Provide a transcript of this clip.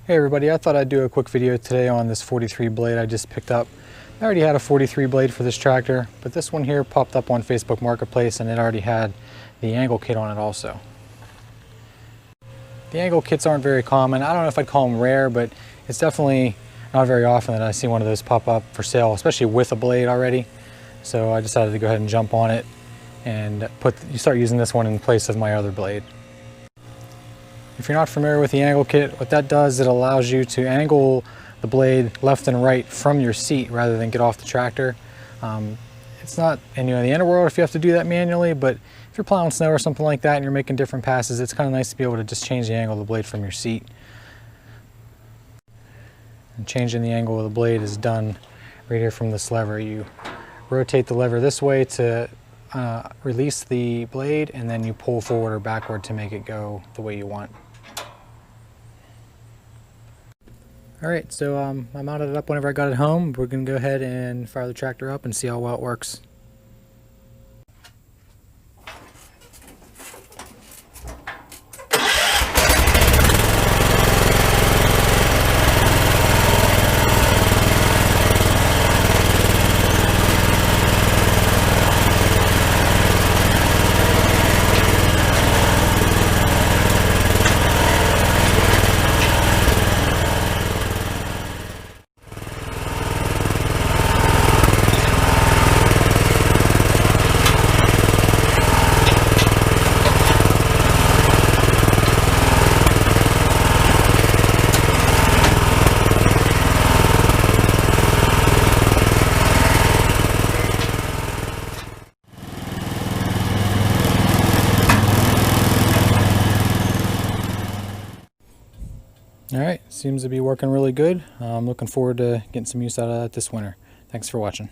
Hey everybody, I thought I'd do a quick video today on this 43 blade I just picked up. I already had a 43 blade for this tractor, but this one here popped up on Facebook Marketplace and it already had the angle kit on it also. The angle kits aren't very common. I don't know if I'd call them rare, but it's definitely not very often that I see one of those pop up for sale, especially with a blade already. So I decided to go ahead and jump on it and start using this one in place of my other blade. If you're not familiar with the angle kit, what that does, it allows you to angle the blade left and right from your seat rather than get off the tractor. It's not the end of the world if you have to do that manually, but if you're plowing snow or something like that and you're making different passes, it's kind of nice to be able to just change the angle of the blade from your seat. And changing the angle of the blade is done right here from this lever. You rotate the lever this way to release the blade, and then you pull forward or backward to make it go the way you want. Alright, so I mounted it up whenever I got it home. We're going to go ahead and fire the tractor up and see how well it works. Alright, seems to be working really good. I'm looking forward to getting some use out of that this winter. Thanks for watching.